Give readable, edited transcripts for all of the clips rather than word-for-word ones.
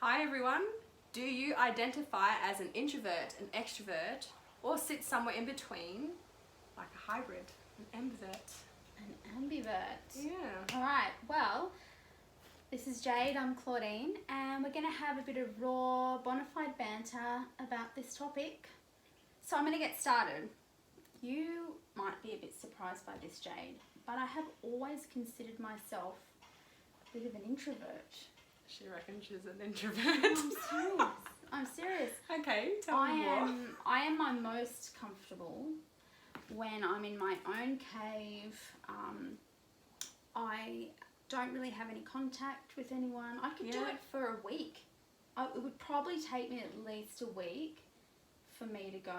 Hi everyone. Do you identify as an introvert, an extrovert, or sit somewhere in between, like a hybrid, an ambivert? An ambivert. Yeah. All right. Well, this is Jade. I'm Claudine, and we're going to have a bit of raw, bona fide banter about this topic. So I'm going to get started. You might be a bit surprised by this, Jade, but I have always considered myself a bit of an introvert. She reckons she's an introvert. I'm serious. Okay, tell me more. I am my most comfortable when I'm in my own cave. I don't really have any contact with anyone. I could do it for a week. It would probably take me at least a week for me to go,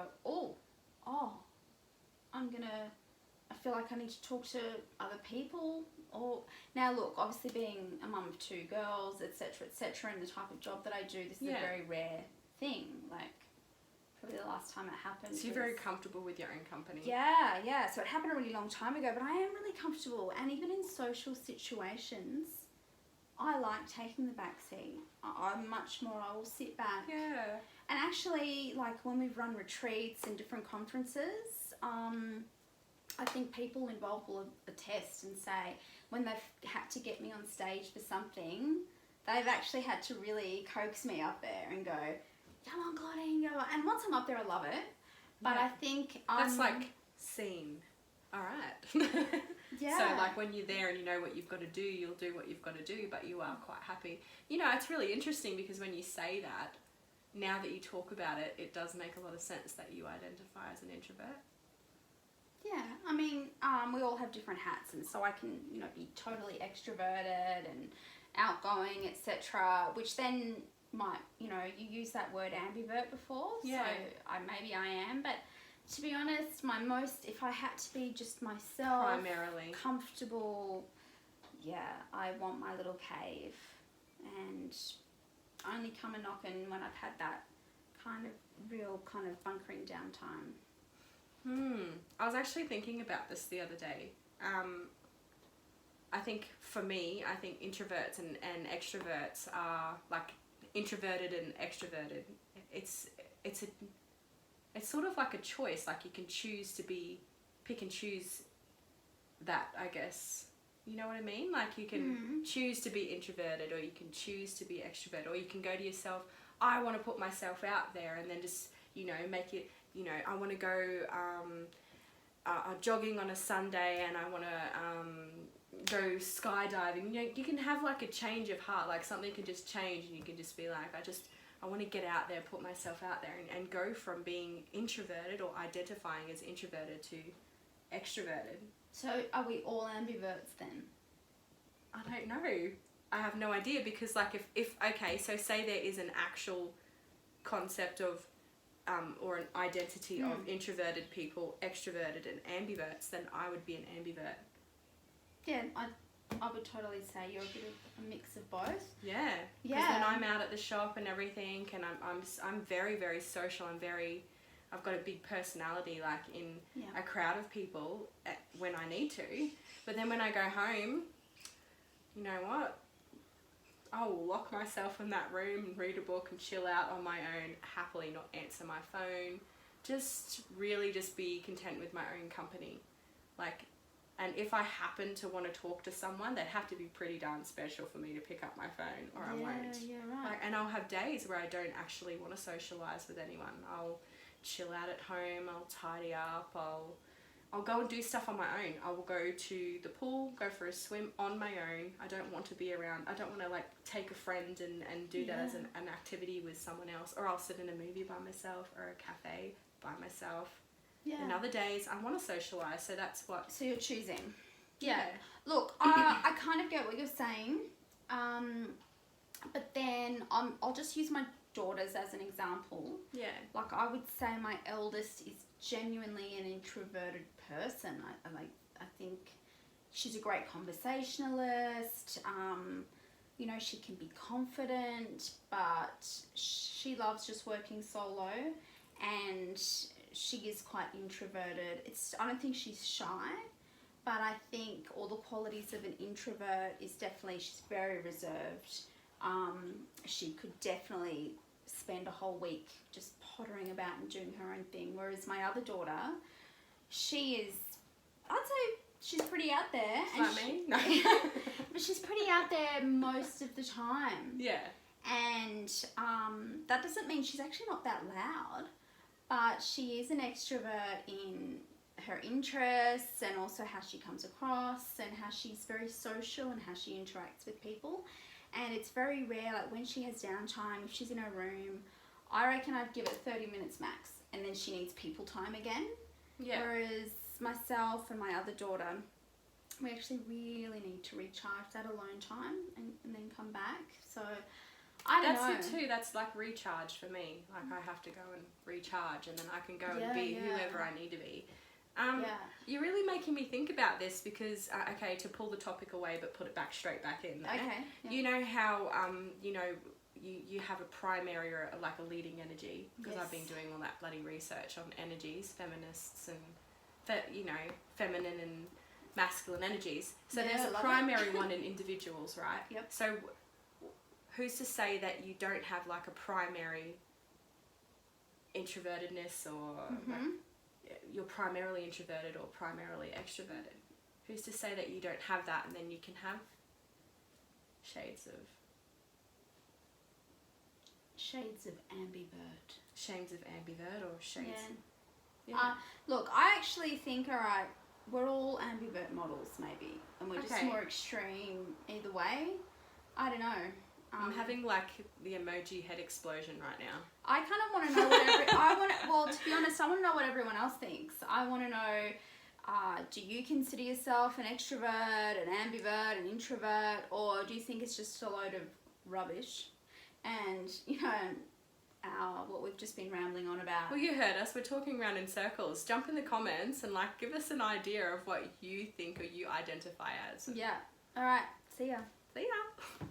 I feel like I need to talk to other people. Or now look, obviously being a mum of two girls, etc., and the type of job that I do, this is a very rare thing. Like, probably the last time it happened. So you're very comfortable with your own company. Yeah. So it happened a really long time ago, but I am really comfortable. And even in social situations, I like taking the back seat. I will sit back. Yeah. And actually, like when we've run retreats and different conferences, I think people involved will attest and say when they've had to get me on stage for something, they've actually had to really coax me up there and go, come on, Claudine, go on. And once I'm up there, I love it. But I think... that's like scene. All right. Yeah. So like when you're there and you know what you've got to do, you'll do what you've got to do, but you are quite happy. You know, it's really interesting because when you say that, now that you talk about it, it does make a lot of sense that you identify as an introvert. Yeah, I mean, we all have different hats, and so I can, be totally extroverted and outgoing, etc. Which then might, you used that word ambivert before, so maybe I am. But to be honest, if I had to be just myself, primarily comfortable, I want my little cave, and only come a knocking when I've had that real bunkering down time. I was actually thinking about this the other day. I think for me, introverts and extroverts are like introverted and extroverted. It's sort of like a choice. Like you can choose to pick and choose that, I guess. You know what I mean? Like you can choose to be introverted, or you can choose to be extroverted, or you can go to yourself, I want to put myself out there, and then just, make it, I want to go jogging on a Sunday, and I want to go skydiving. You can have like a change of heart, like something can just change, and you can just be like, I want to get out there, put myself out there, and go from being introverted or identifying as introverted to extroverted. So are we all ambiverts then? I don't know. I have no idea, because like if okay, so say there is an actual concept of or an identity of introverted people, extroverted and ambiverts, then I would be an ambivert. Yeah, I would totally say you're a bit of a mix of both. Yeah. Because when I'm out at the shop and everything, and I'm very, very social. I've got a big personality, like in a crowd of people when I need to. But then when I go home, you know what? I will lock myself in that room and read a book and chill out on my own, happily not answer my phone. Just really just be content with my own company. Like, and if I happen to want to talk to someone, they'd have to be pretty darn special for me to pick up my phone, or I won't. Yeah, right. Like, and I'll have days where I don't actually want to socialise with anyone. I'll chill out at home, I'll tidy up, I'll go and do stuff on my own. I will go to the pool, go for a swim on my own. I don't want to be around, I don't want to like take a friend and do that as an activity with someone else. Or I'll sit in a movie by myself, or a cafe by myself. Yeah. And other days I want to socialise, so that's what... So you're choosing. Yeah. Look, I kind of get what you're saying, but then I'll just use my daughters as an example. Yeah. Like I would say my eldest is genuinely an introverted person. I think she's a great conversationalist. She can be confident, but she loves just working solo, and she is quite introverted. I don't think she's shy, but I think all the qualities of an introvert is definitely, she's very reserved. She could definitely spend a whole week just pottering about and doing her own thing. Whereas my other daughter, she is, I'd say she's pretty out there. Like me? No. But she's pretty out there most of the time. Yeah. And that doesn't mean she's actually not that loud, but she is an extrovert in her interests and also how she comes across and how she's very social and how she interacts with people. And it's very rare, like when she has downtime, if she's in her room, I reckon I'd give it 30 minutes max, and then she needs people time again. Yeah. Whereas myself and my other daughter, we actually really need to recharge that alone time and then come back. So I don't know. That's it too. That's like recharge for me. Like I have to go and recharge, and then I can go and be whoever I need to be. You're really making me think about this because, okay, to pull the topic away but put it back straight back in there. Okay. Yeah. You know how, you have a primary or like a leading energy, because I've been doing all that bloody research on energies, feminists and, feminine and masculine energies. So there's a primary one in individuals, right? Yep. So who's to say that you don't have like a primary introvertedness or like, you're primarily introverted or primarily extroverted? Who's to say that you don't have that, and then you can have shades of ambivert. Shades of ambivert or shades. Yeah. Look, I actually think, alright, we're all ambivert models maybe, and we're just more extreme either way. I don't know. I'm having like the emoji head explosion right now. I kind of want to know what to be honest, I want to know what everyone else thinks. I want to know, do you consider yourself an extrovert, an ambivert, an introvert, or do you think it's just a load of rubbish? And, what we've just been rambling on about. Well, you heard us. We're talking around in circles. Jump in the comments and like give us an idea of what you think or you identify as. Yeah. All right. See ya. See ya.